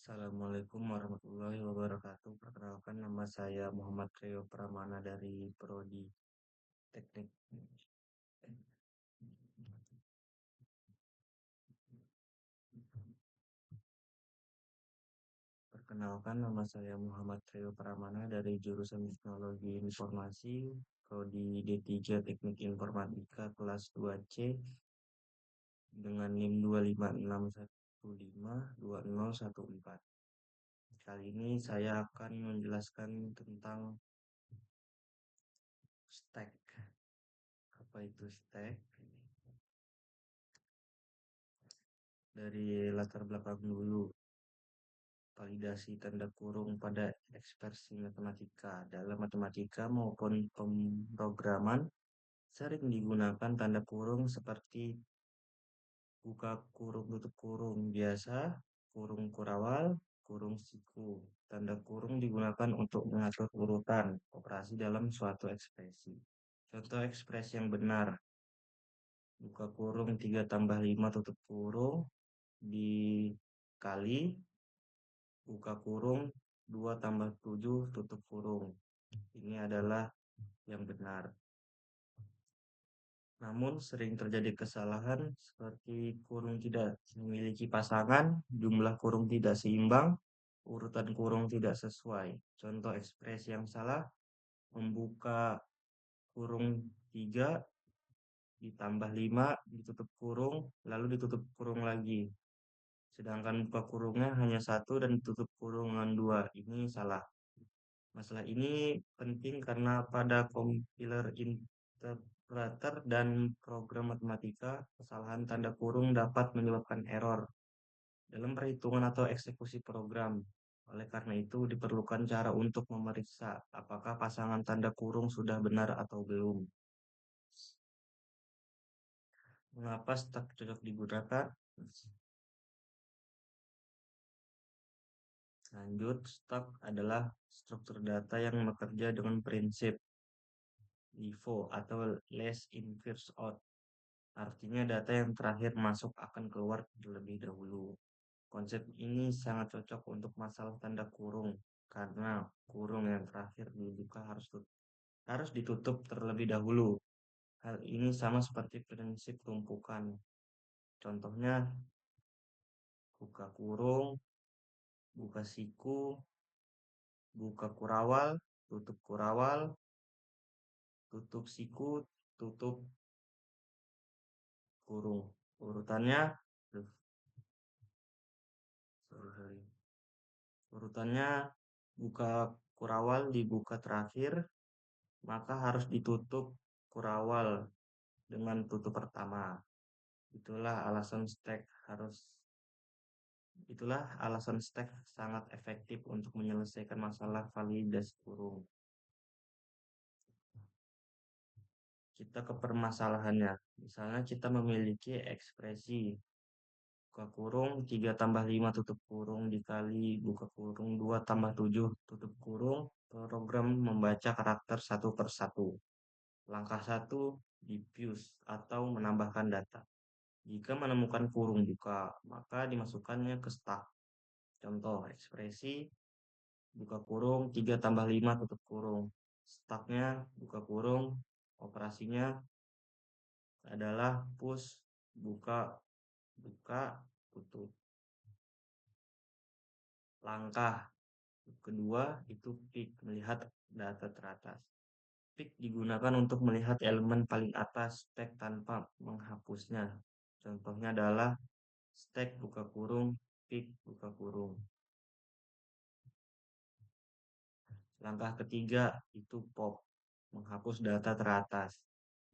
Assalamualaikum warahmatullahi wabarakatuh. Perkenalkan, nama saya Muhammad Rio Pramana dari Prodi Teknik. Perkenalkan, nama saya Muhammad Rio Pramana dari jurusan Teknologi Informasi, Prodi D3 Teknik Informatika kelas 2C dengan NIM 256152014. Kali ini saya akan menjelaskan tentang stack. Apa itu stack? Dari latar belakang dulu, validasi tanda kurung pada ekspresi matematika. Dalam matematika maupun pemrograman sering digunakan tanda kurung seperti buka kurung tutup kurung biasa, kurung kurawal, kurung siku. Tanda kurung digunakan untuk mengatur urutan operasi dalam suatu ekspresi. Contoh ekspresi yang benar: buka kurung 3 tambah 5 tutup kurung dikali buka kurung 2 tambah 7 tutup kurung. Ini adalah yang benar. Namun sering terjadi kesalahan seperti kurung tidak memiliki pasangan, jumlah kurung tidak seimbang, urutan kurung tidak sesuai. Contoh ekspresi yang salah: membuka kurung 3 ditambah 5 ditutup kurung lalu ditutup kurung lagi. Sedangkan buka kurungnya hanya 1 dan tutup kurungan 2. Ini salah. Masalah ini penting karena pada compiler, interpreter, dan program matematika, kesalahan tanda kurung dapat menyebabkan error dalam perhitungan atau eksekusi program. Oleh karena itu, diperlukan cara untuk memeriksa apakah pasangan tanda kurung sudah benar atau belum. Mengapa stack cocok digunakan? Lanjut, stack adalah struktur data yang bekerja dengan prinsip LIFO atau last in first out. Artinya data yang terakhir masuk akan keluar terlebih dahulu. Konsep ini sangat cocok untuk masalah tanda kurung karena kurung yang terakhir dibuka harus ditutup terlebih dahulu. Hal ini sama seperti prinsip tumpukan. Contohnya buka kurung, buka siku, buka kurawal, tutup siku, tutup kurung. Urutannya Urutannya buka kurawal dibuka terakhir, maka harus ditutup kurawal dengan tutup pertama. Itulah alasan stack sangat efektif untuk menyelesaikan masalah validasi kurung. Kita ke permasalahannya. Misalnya kita memiliki ekspresi buka kurung 3 tambah 5 tutup kurung dikali buka kurung 2 tambah 7 tutup kurung. Program membaca karakter satu per satu. Langkah 1, diffuse atau menambahkan data. Jika menemukan kurung buka, maka dimasukkannya ke stack. Contoh ekspresi buka kurung 3 tambah 5 tutup kurung. Stacknya buka kurung, operasinya adalah push buka tutup. Langkah kedua itu pick, melihat data teratas. Pick digunakan untuk melihat elemen paling atas stack tanpa menghapusnya. Contohnya adalah stack buka kurung, pick buka kurung. Langkah ketiga itu pop, menghapus data teratas.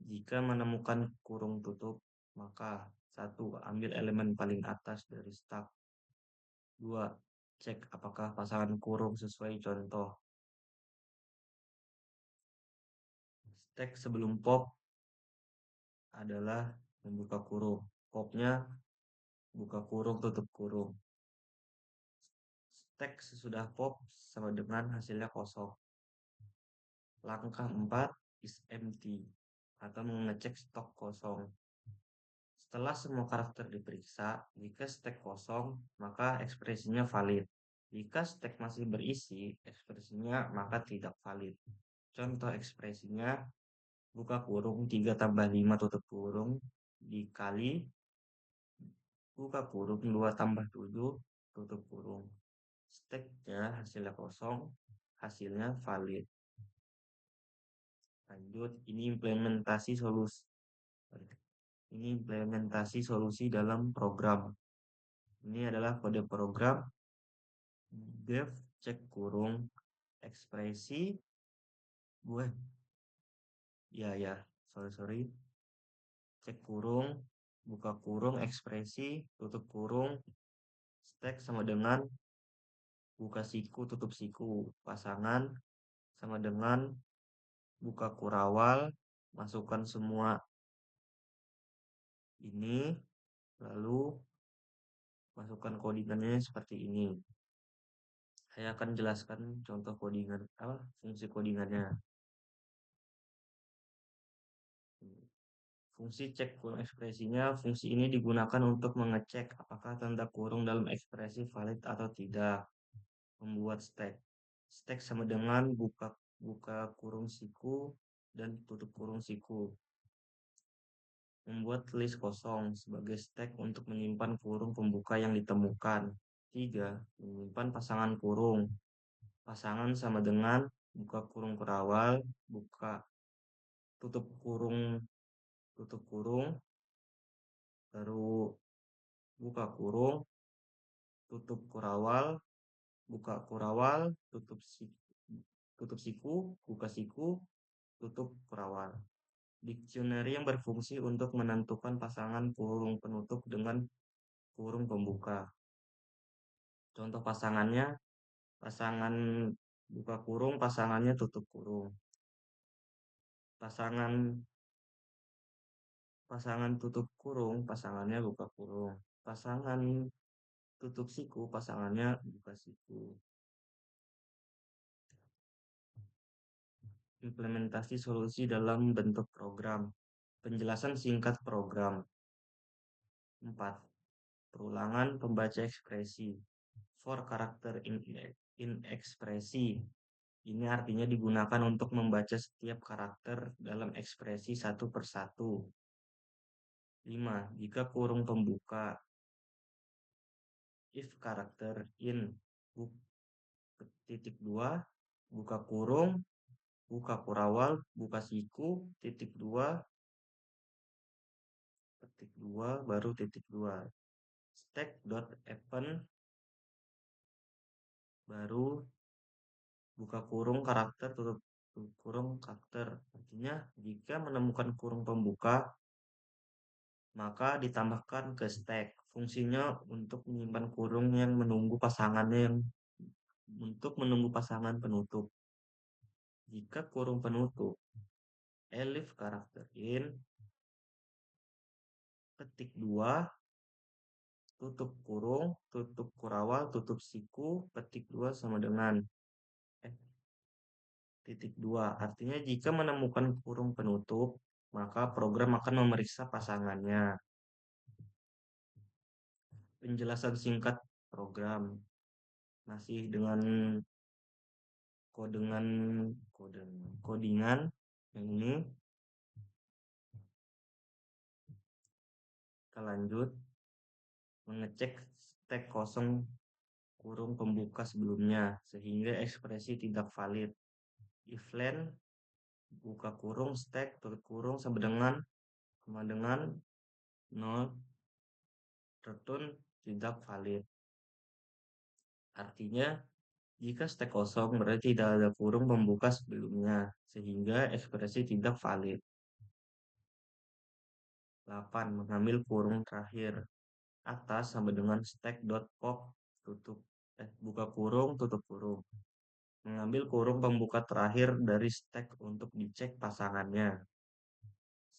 Jika menemukan kurung tutup, maka 1. Ambil elemen paling atas dari stack. 2. Cek apakah pasangan kurung sesuai contoh. Stack sebelum pop adalah membuka kurung. Popnya buka kurung tutup kurung. Stack sesudah pop sama dengan hasilnya kosong. Langkah 4 is empty atau mengecek stok kosong. Setelah semua karakter diperiksa, jika stack kosong, maka ekspresinya valid. Jika stek masih berisi ekspresinya maka tidak valid. Contoh ekspresinya buka kurung 3 tambah 5 tutup kurung dikali buka kurung 2 tambah 7 tutup kurung. Steknya hasilnya kosong, hasilnya valid. Lanjut, ini implementasi solusi dalam program. Ini adalah kode program def cek kurung ekspresi gue ya sorry cek kurung buka kurung ekspresi tutup kurung stek sama dengan buka siku tutup siku pasangan sama dengan buka kurawal masukkan semua ini lalu masukkan codingannya seperti ini. Saya akan jelaskan contoh codingan fungsi codingannya. Fungsi cek kurung ekspresinya, fungsi ini digunakan untuk mengecek apakah tanda kurung dalam ekspresi valid atau tidak. Membuat stek. Stek sama dengan buka kurung siku dan tutup kurung siku. Membuat list kosong sebagai stek untuk menyimpan kurung pembuka yang ditemukan. 3. Menyimpan pasangan kurung. Pasangan sama dengan buka kurung kerawal, tutup kurung, baru buka kurung, tutup kurawal, buka kurawal, tutup siku, buka siku, tutup kurawal. Dictionary yang berfungsi untuk menentukan pasangan kurung penutup dengan kurung pembuka. Contoh pasangannya, pasangan buka kurung, pasangannya tutup kurung. Pasangan tutup kurung, pasangannya buka kurung. Pasangan tutup siku, pasangannya buka siku. Implementasi solusi dalam bentuk program. Penjelasan singkat program. 4. Perulangan pembaca ekspresi. For karakter in ekspresi. Ini artinya digunakan untuk membaca setiap karakter dalam ekspresi satu persatu. 5. Jika kurung pembuka if karakter in titik 2 buka kurung buka kurawal buka siku titik 2 titik 2 baru titik 2 stack dot append baru buka kurung karakter tutup kurung karakter. Artinya jika menemukan kurung pembuka maka ditambahkan ke stack. Fungsinya untuk menyimpan kurung yang menunggu pasangannya untuk menunggu pasangan penutup. Jika kurung penutup elif karakter in ketik 2 tutup kurung tutup kurawal tutup siku ketik 2 sama dengan titik 2. Artinya jika menemukan kurung penutup maka program akan memeriksa pasangannya. Penjelasan singkat program masih dengan codingan yang ini. Kita lanjut mengecek stek kosong kurung pembuka sebelumnya sehingga ekspresi tidak valid. If len buka kurung stek tutup kurung sama dengan 0 return tidak valid. Artinya jika stek kosong berarti tidak ada kurung pembuka sebelumnya sehingga ekspresi tidak valid. 8. Mengambil kurung terakhir atas sama dengan stack.pop buka kurung tutup kurung. Mengambil kurung pembuka terakhir dari stack untuk dicek pasangannya.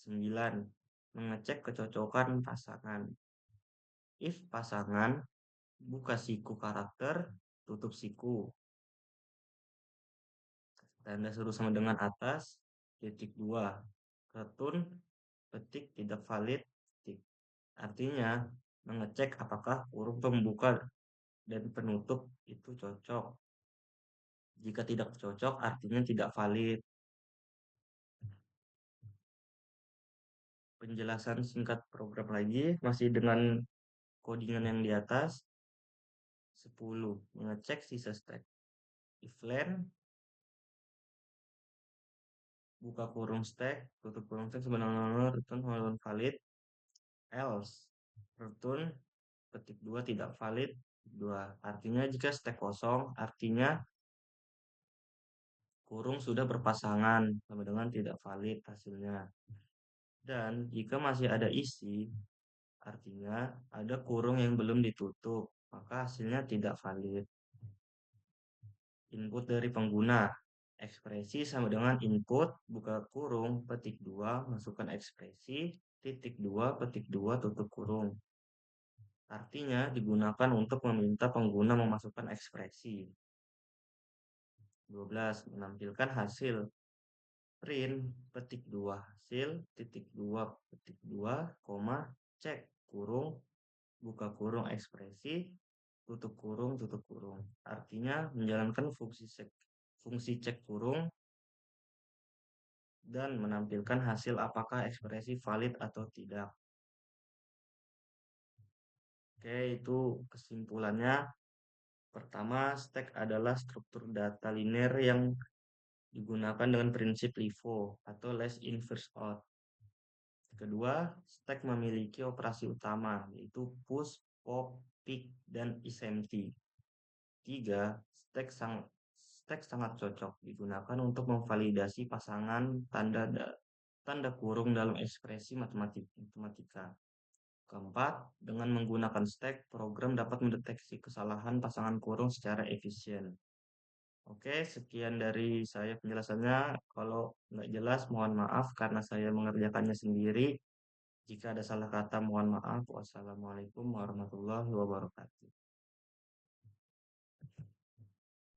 9. Mengecek kecocokan pasangan. If pasangan buka siku karakter tutup siku. Tanda seru sama dengan atas titik 2. Return petik tidak valid titik. Artinya mengecek apakah kurung pembuka dan penutup itu cocok. Jika tidak cocok, artinya tidak valid. Penjelasan singkat program lagi, masih dengan codingan yang di atas. 10. Mengecek sisa stack. If len, buka kurung stack, tutup kurung stack sebenarnya return halaman valid. Else, return ketik 2 tidak valid. 2. Artinya jika stack kosong, artinya kurung sudah berpasangan, sama dengan tidak valid hasilnya. Dan jika masih ada isi, artinya ada kurung yang belum ditutup, maka hasilnya tidak valid. Input dari pengguna. Ekspresi sama dengan input, buka kurung, petik 2, masukkan ekspresi, titik 2, petik 2, tutup kurung. Artinya digunakan untuk meminta pengguna memasukkan ekspresi. 12. Menampilkan hasil. Print, petik 2 hasil, titik 2, petik 2, koma, cek, kurung, buka kurung ekspresi, tutup kurung. Artinya menjalankan fungsi cek kurung dan menampilkan hasil apakah ekspresi valid atau tidak. Oke, itu kesimpulannya. Pertama, stack adalah struktur data linear yang digunakan dengan prinsip LIFO atau last in first out. Kedua, stack memiliki operasi utama yaitu push, pop, pick, dan isempty. Tiga, stack sangat cocok digunakan untuk memvalidasi pasangan tanda kurung dalam ekspresi matematika. Keempat, dengan menggunakan stack, program dapat mendeteksi kesalahan pasangan kurung secara efisien. Oke, sekian dari saya penjelasannya. Kalau nggak jelas, mohon maaf karena saya mengerjakannya sendiri. Jika ada salah kata, mohon maaf. Wassalamualaikum warahmatullahi wabarakatuh.